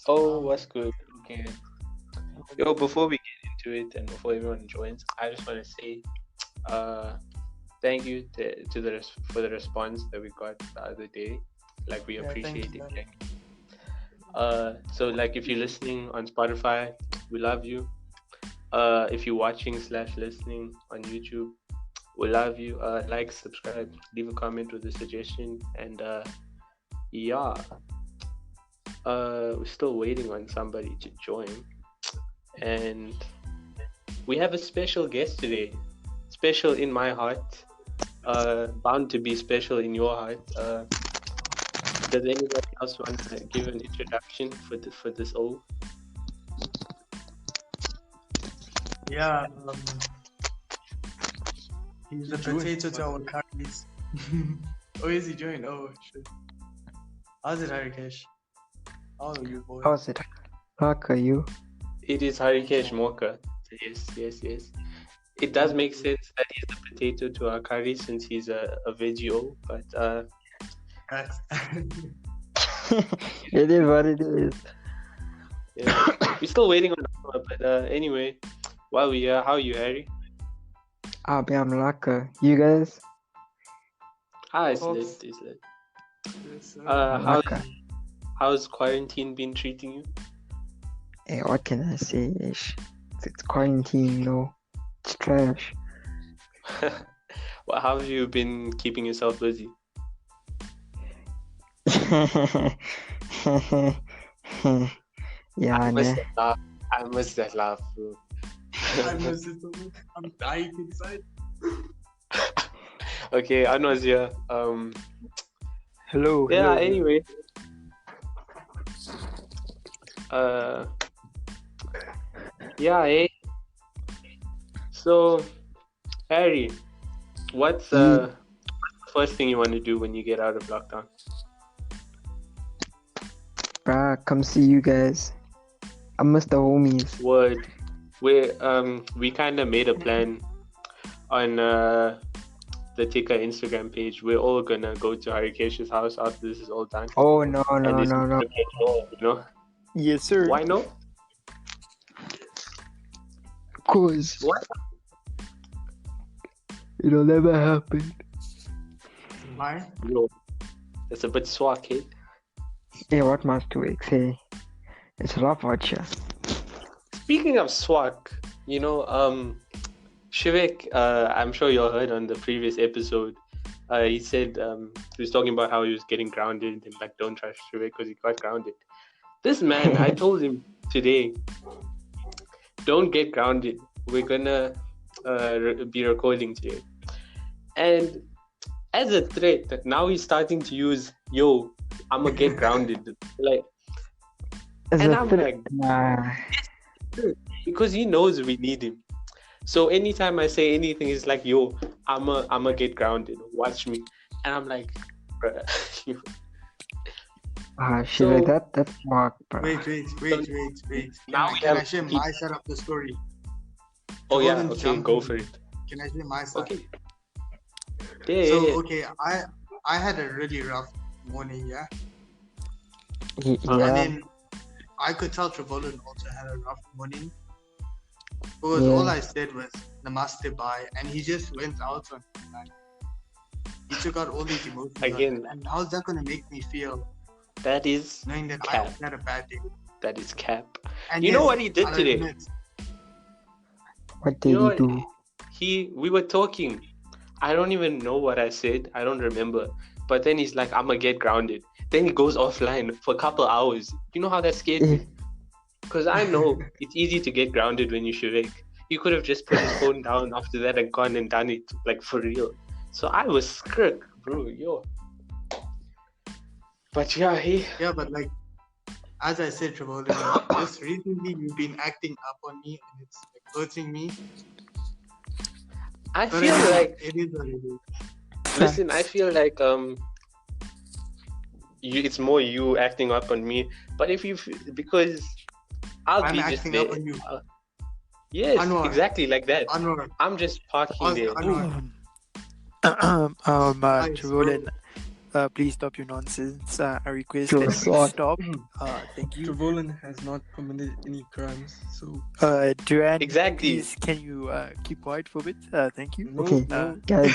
Oh, what's good? Okay. Yo, before we get into it and before everyone joins, I just want to say thank you for the response that we got the other day. Like, we appreciate it. Thank you. So, like, if you're listening on Spotify, we love you. If you're watching / listening on YouTube, we love you. Like, subscribe, leave a comment with a suggestion. And yeah, we're still waiting on somebody to join. And we have a special guest today. Special in my heart. Bound to be special in your heart. Does anybody else want to give an introduction for this old? Yeah, he's a potato to our curries. Oh, is he joined? Oh, shit. How's it, Harikesh? How are you, boy? How's it? How are you? It is Harikesh Morker. Yes. It does make sense that he's the potato to our curry since he's a veggie, but It is what it is. yeah. We're still waiting on that, but anyway, while we are, how are you, Harry? I'm Laka. You guys? It's Folks. lit. Yes, Laka. How's quarantine been treating you? Hey, what can I say? It's quarantine, It's trash. Well, how have you been keeping yourself busy? Yeah, I must have laughed, bro. I'm dying inside. Okay, Anwa's here. Hello. Yeah, anyway. Yeah, So, Harry, what's the first thing you want to do when you get out of lockdown? Come see you guys. I miss the homies. Word. We kind of made a plan on the T.I.K.K.A Instagram page. We're all gonna go to Harikesh's house after this is all done. Oh no. You know? Yes, sir. Why no? Cause What? it'll never happen. Why? Yo, it's a bit swag, eh? Hey, what must we say? It's rough out here. Speaking of swag, Shivek, I'm sure you all heard on the previous episode, he said he was talking about how he was getting grounded and like, don't trust Shivek because he got grounded. This man, I told him today, don't get grounded. We're gonna be recording today. And as a threat, now he's starting to use, yo, I'm gonna get grounded. Like, As and a I'm threat, like, because he knows we need him. So anytime I say anything, he's like, yo, I'ma get grounded. Watch me. And I'm like, bruh. shit, that's smart, bro. Wait. Now Can I share my side of the story? Oh yeah, okay, go for it. Can I share my side? Okay. Yeah. Okay, I had a really rough morning, yeah? Yeah. And then I could tell Travolta also had a rough morning. Because all I said was Namaste, bye, and he just went out on me. He took out all these emotions. Again. And how's that going to make me feel? That is knowing that cap. I had a bad day. That is cap. And you know what he did today? What did he do? We were talking. I don't even know what I said. I don't remember. But then he's like, I'ma get grounded. Then he goes offline for a couple hours. You know how that scared me? Because I know it's easy to get grounded when you Shivek. You could have just put his phone down after that and gone and done it, like, for real. So I was scared, bro, yo. But yeah, Yeah, but like, as I said, Travolta, just recently you've been acting up on me and it's like hurting me. I feel like it is what it is. Listen, I feel like it's more you acting up on me. But because I'm be acting just up on you. Yes, Anwar. Exactly like that. Anwar. I'm just parking there. Anwar. Travolta, please stop your nonsense. I request Sure, that you sword. stop. Thank you. Trevelyan has not committed any crimes, so Duran, Exactly. please, can you keep quiet for a bit? Thank you. no, Okay, no. guys,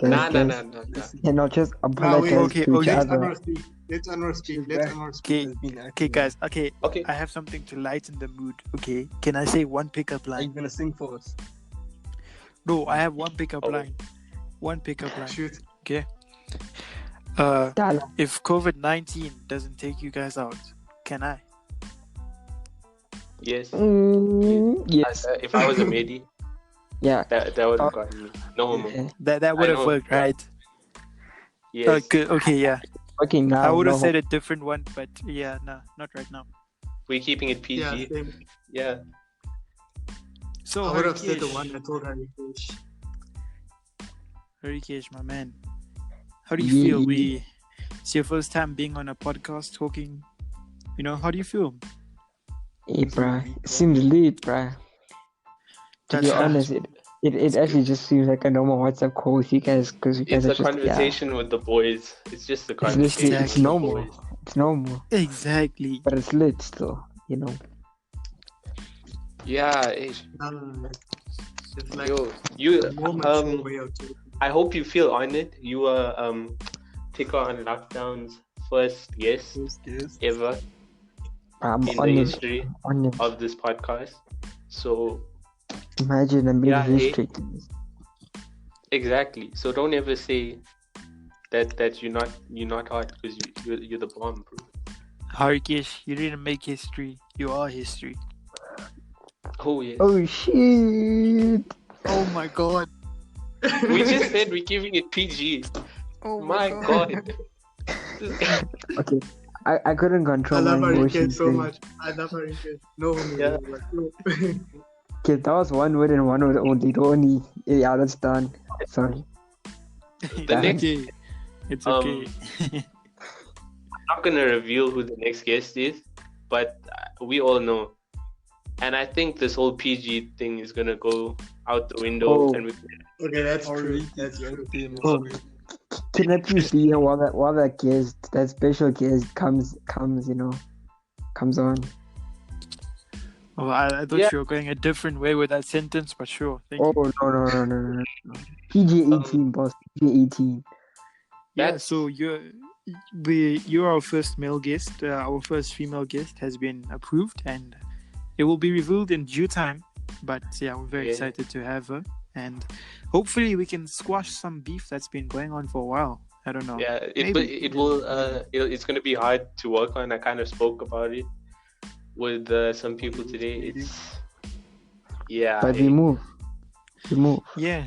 Nah. Listen, cannot just Now apologize Okay, to each okay. Let other. Anwar speak. Let Anwar speak. She's Let back. Anwar speak. Okay, has been okay, acting guys. up. Okay, Okay. I have something to lighten the mood. Okay, can I say one pickup Are you line? gonna sing for us? No, I have one pickup Oh. line. One pickup line. Shoot. Okay. Dala. If COVID-19 doesn't take you guys out, can I? Yes. Yes. If I was a Medi, Yeah. that would have gotten me. No homo. Okay. That would I have know. worked, right? Yes. Good. Okay, yeah. Okay, now I would have no. said a different one, but yeah, no, not right now. We're keeping it PG. Yeah, same. Yeah. So I would have said the Harikesh, one I told Harikesh. Harikesh, my man, how do you feel? Yeah. It's your first time being on a podcast talking. You know, how do you feel? Hey, bruh. It seems lit, bruh. To be That's honest, it actually just seems like a normal WhatsApp call with you guys because you guys It's are a just conversation with the boys. It's just a It's conversation literally it's with the normal. boys. It's normal, exactly. but it's lit still. You know. Yeah. No. It's like Yo, you a more mature way of talking. I hope you feel honored. You were T.I.K.K.A on Lockdown's first guest Yes. ever I'm in the honored. history Honored. of this podcast. So Imagine I made Yeah, history. exactly. So don't ever say that you're not hot because you're the bomb, bro. Harikesh, you didn't make history. You are history. Oh yes. Oh shit! Oh my god. We just said we're giving it PG. Oh My God. This guy- Okay, I couldn't I control my love Harikesh emotions. so Then. much. I love Harikesh. No homo. Yeah. Like, no. Okay, that was one word and one word only. The only yeah, that's done. Sorry. It's next- okay. It's Um, okay. I'm not gonna reveal who the next guest is, but we all know. And I think this whole PG thing is gonna go out the window, Oh. and we Okay, that's true. Already, That's yeah, true. damn, Oh. Can I please be here while that guest, that special guest comes, comes on? Oh, I thought Yeah. you were going a different way with that sentence, but sure. Thank Oh you. no. PG 18, boss. PG 18. Yeah, That's- so you're our first male guest. Our first female guest has been approved, and it will be revealed in due time. But yeah, we're very Yeah. excited to have her, and hopefully we can squash some beef that's been going on for a while. I don't know. Yeah, Maybe. it's gonna be hard to work on. I kind of spoke about it with some people today. But we move. Yeah,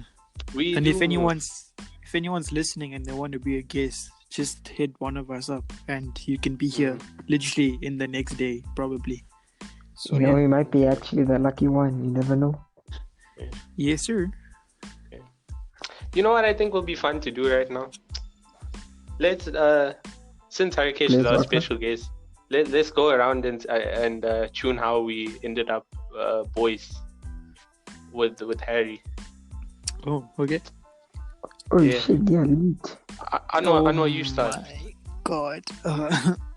we and do if anyone's listening and they want to be a guest, just hit one of us up, and you can be here literally in the next day, probably. So You know, we might be actually the lucky one. You never know. yes, sir. You know what I think will be fun to do right now? Let's since Harikesh is Let's our what? special guest, let's go around and tune how we ended up boys with Harry. Oh, okay. Oh Yeah. shit, yeah, lit. Anwar, you start. My God.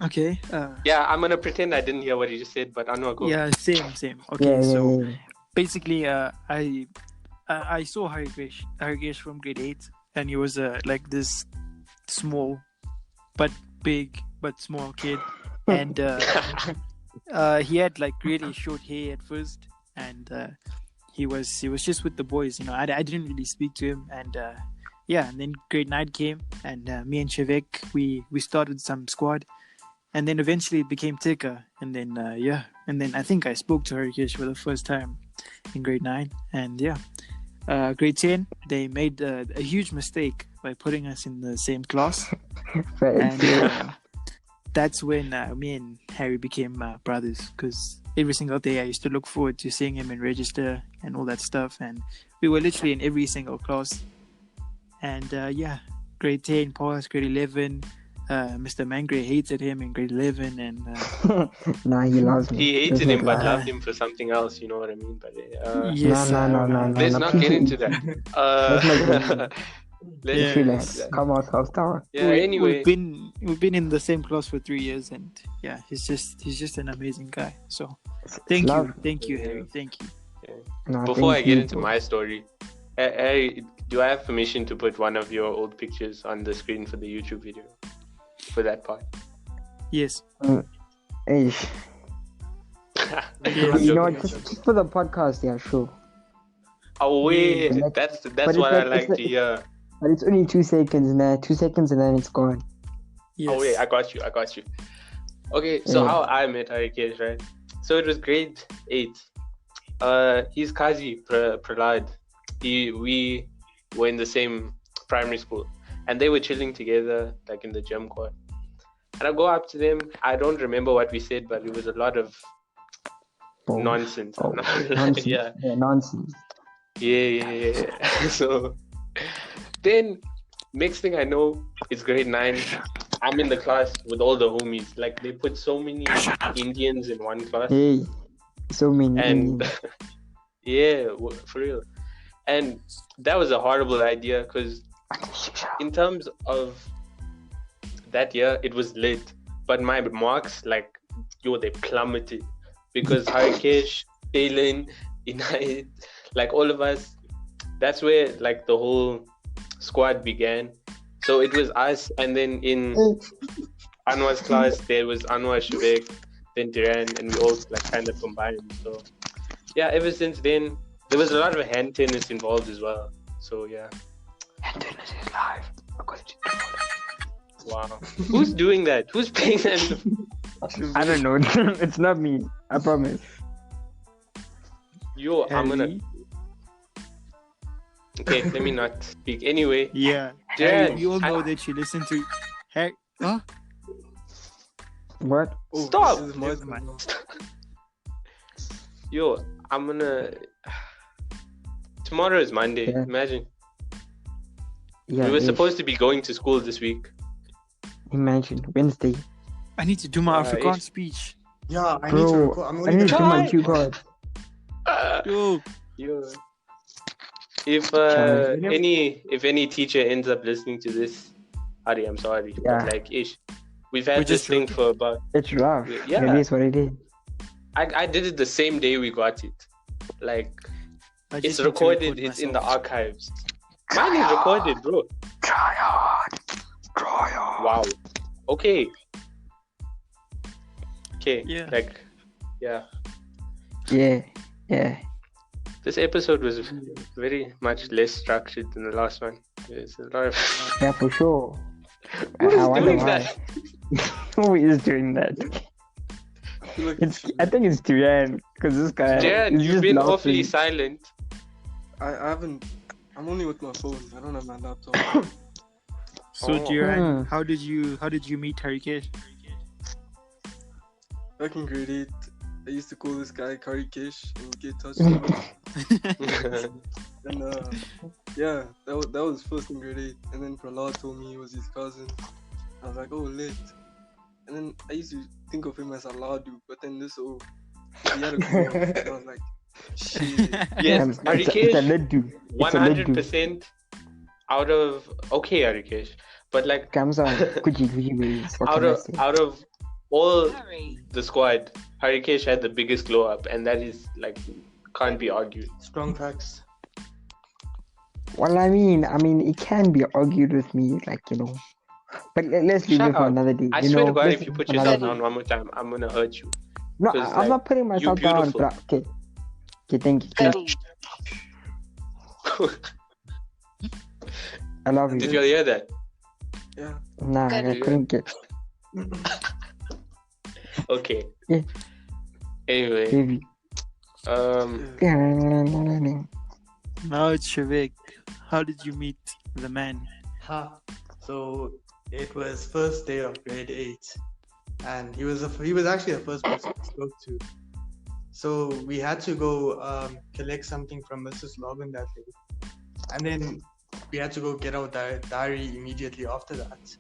Okay. Yeah, I'm gonna pretend I didn't hear what he just said, but Anwar, go. Yeah, same. Okay, Yeah, so yeah. basically, I saw Harikesh from grade 8, and he was like this small, but big, but small kid, and he had like really short hair at first, and he was just with the boys. You know, I didn't really speak to him, and and then grade 9 came, and me and Shevek we started some squad. And then eventually it became T.I.K.K.A. And then I think I spoke to Harikesh for the first time in grade 9. And grade 10, they made a huge mistake by putting us in the same class. And that's when me and Harry became brothers, because every single day I used to look forward to seeing him in register and all that stuff. And we were literally in every single class. And grade 10 passed, grade 11. Mr. Mangre hated him in grade 11, and Nah, he loves me. He hated Let's him, but not lie. loved him for something else. You know what I mean? But yes, No. let's not get into that. Let's not get into Let's Yeah. True, do lads. that. Come out, South Tower. Yeah. Anyway, we've been in the same class for 3 years, and yeah, he's just an amazing guy. So thank Love. you, Harry, thank you. No, before I thank get you into for- my story, Harry, do I have permission to put one of your old pictures on the screen for the YouTube video for that part? Yes, Hey, I'm you know, joking. just for the podcast, yeah, sure. Oh wait, Yeah. that's But what I it's like to hear. But it's only 2 seconds, nah. 2 seconds and then it's gone. yes. Oh wait, I got you. Okay, so Yeah. how I met Harikesh, right? So it was grade 8. He's Kazi Prahlad. We were in the same primary school, and they were chilling together, like in the gym court. And I go up to them. I don't remember what we said, but it was a lot of Oh, nonsense. oh, nonsense. Yeah. Yeah, nonsense. Yeah. So then, next thing I know, it's grade 9. I'm in the class with all the homies. Like they put so many Indians in one class, Hey, so many and Indians. yeah, for real. And that was a horrible idea because in terms of that year, it was lit, but my marks, like, they plummeted because Harikesh, Taylin, Inayat, like all of us, that's where like the whole squad began. So it was us, and then in Anwar's class, there was Anwar, Shubek, then Duran, and we all like kind of combined. So yeah, ever since then, there was a lot of hand tennis involved as well. So yeah. Hand tennis is live. Wow. Who's doing that? Who's playing that? I don't know. It's not me. I promise. Yo, I'm gonna. Harry? Okay, let me not speak. Anyway, Yeah, Jan, Harry, we all know that you listen to Harry. Huh? What? Oh, Stop! this is my Never mind. turn now. yo, I'm gonna. Tomorrow is Monday. Yeah. Imagine. Yeah. We were yes. supposed to be going to school this week. Imagine Wednesday. I need to do my Afrikaans ish. speech. Yeah, I need to Bro, record. I'm I only need to do gonna my Try. cue card. Yo, Yo. If Challenge. if any teacher ends up listening to this, Ari, I'm sorry, Yeah. but like, we've had We're this just thing joking. for about. It's rough. Yeah. It is what it is. I did it the same day we got it. Like, I it's just need to recorded. record It's in the myself. archives. Mine is recorded, bro. Try hard. Try hard. Wow. Okay. Yeah. Like, yeah. Yeah. Yeah. This episode was very much less structured than the last one. There's a lot of. Yeah, for sure. Who is I wonder doing why. that? Who is doing that? I feel like I think it's Duran because this guy. Jan, is you've just been laughing. awfully silent. I haven't. I'm only with my phone. I don't have my laptop. So, Oh. Jiran, Hmm. how did you meet Harikesh? Back in grade 8, I used to call this guy Harikesh and get touched him. And yeah, that was first in grade 8. And then Prahlad told me he was his cousin. I was like, oh, lit. And then I used to think of him as a Ladu, but then he had a girl. And I was like, shit. Yes, It's a Harikesh, Leddu. It's a Leddu. 100% out of. Okay, Harikesh. But like, Comes on. Kuji ways. What out can I of say? out of all the squad, Harikesh had the biggest glow up, and that is like can't be argued. strong facts. Well, I mean, it can be argued with me, like, But let's leave Shut it for up. another day. I swear to God, let's if you leave put it for another yourself day. down one more time, I'm gonna hurt you. No, 'cause, I'm like, not putting myself down. beautiful. But, okay. Okay, thank you. I love you. Did you hear that? Yeah. Nah, I couldn't get. Okay. Yeah. Anyway, Baby. Now it's Shavik. How did you meet the man? So it was first day of grade 8, and he was actually the first person I spoke to. So we had to go collect something from Mrs. Logan that day, and then we had to go get our diary immediately after that.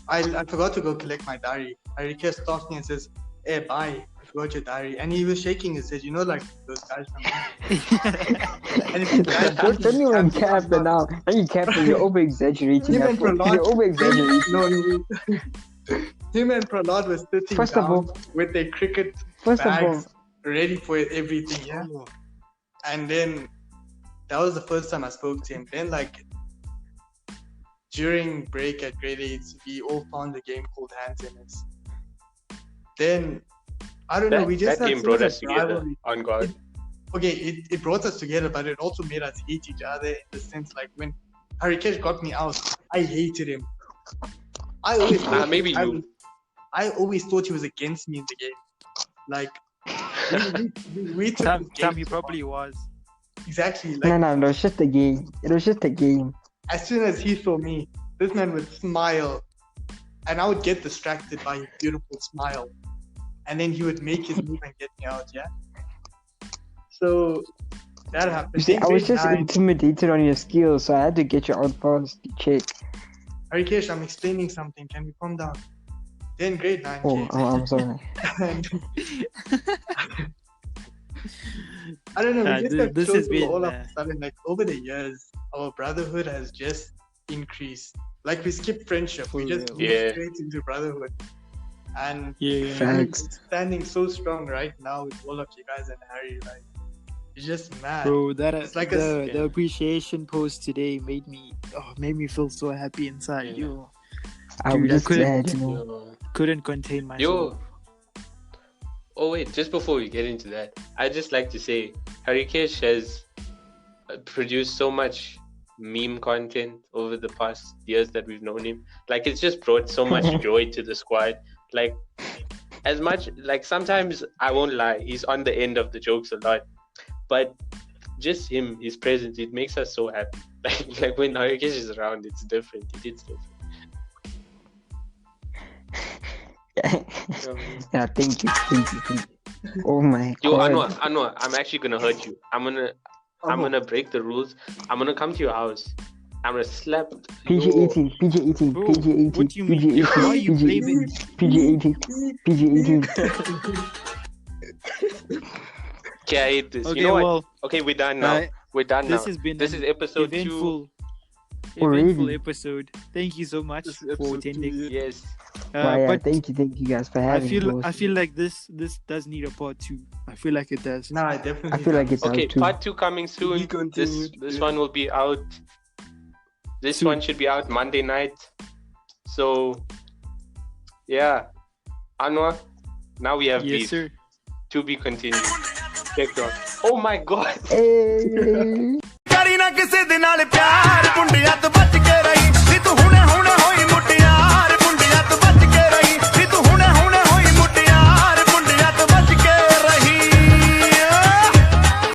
I forgot to go collect my diary. Harikesh stops me and says, "Hey, bye." wrote your diary, and he was shaking his head. You know, like those guys from. And if you guys Don't even cap it now. And you cap it, you're over exaggerating. Him and Prahlad. You're over exaggerating. No. Him and Prahlad was sitting First of down all- with their cricket First of all, bags ready for everything. Yeah. And then that was the first time I spoke to him. Then, like, during break at grade 8, we all found a game called Hand Tennis. Then, I don't know, we just that had game so brought much us together. rivalry. On God. Okay, it brought us together, but it also made us hate each other in the sense, like, when Harikesh got me out, I hated him. I always thought Maybe you. I always thought he was against me in the game. Like, we took Sam, this game he to probably heart. was. Exactly. Like, no, it was just a game. It was just a game. as soon as he saw me, this man would smile, and I would get distracted by his beautiful smile, and then he would make his move and get me out. Yeah. So that happened. You see, Then I was grade just 9, intimidated on your skills, so I had to get you out first to check. Harikesh, I'm explaining something. Can we calm down? Then grade 9 Oh, came. I'm sorry. And I don't know. We just got this closer has been, all of a sudden. Like, over the years, our brotherhood has just increased. Like, we skipped friendship. We just moved Yeah. straight into brotherhood. And Yeah. Facts. it's standing so strong right now with all of you guys and Harry. Like, it's just mad. Bro, that It's like the appreciation post today made me feel so happy inside. Yeah. Yo, I Dude, was I just couldn't- glad, you know. Yo. couldn't contain myself. Yo. Oh wait, just before we get into that, I'd just like to say Harikesh has produced so much meme content over the past years that we've known him. Like, it's just brought so much joy to the squad. Like, as much, like, sometimes I won't lie, he's on the end of the jokes a lot, but just him, his presence, it makes us so happy. Like when Harikesh is around, it's different. It is different. Yeah, thank you. Oh my Yo, god. Anwar, I'm actually gonna hurt you. I'm gonna break the rules. I'm gonna come to your house. I'm gonna slap. PG your- 18, PG 18, Bro, PG 18, what do you PG mean? 18, Why are you PG blaming? 18, PG 18, PG 18. Okay, I hate this. Okay, You know what? well, Okay, we're done now. We're done now. this has been This an is episode 2. eventful Already? episode. Thank you so much This is for episode attending. 2, yeah. Yes. Why, yeah, But thank you guys for I having me. feel like this does need a part 2. I feel like it does. Nah, I definitely. I feel like it's Okay, out too. part 2 coming soon. We continue. This Yeah. one will be out. This Soon. one should be out Monday night. So, yeah. Anwar, now we have Yes, beef. sir. To be continued. Check out. Oh my god. Hey. ਕਰੀ ਨਾ ਕਿਸੇ ਦੇ ਨਾਲ ਪਿਆਰ ਮੁੰਡਿਆਂ ਤੋਂ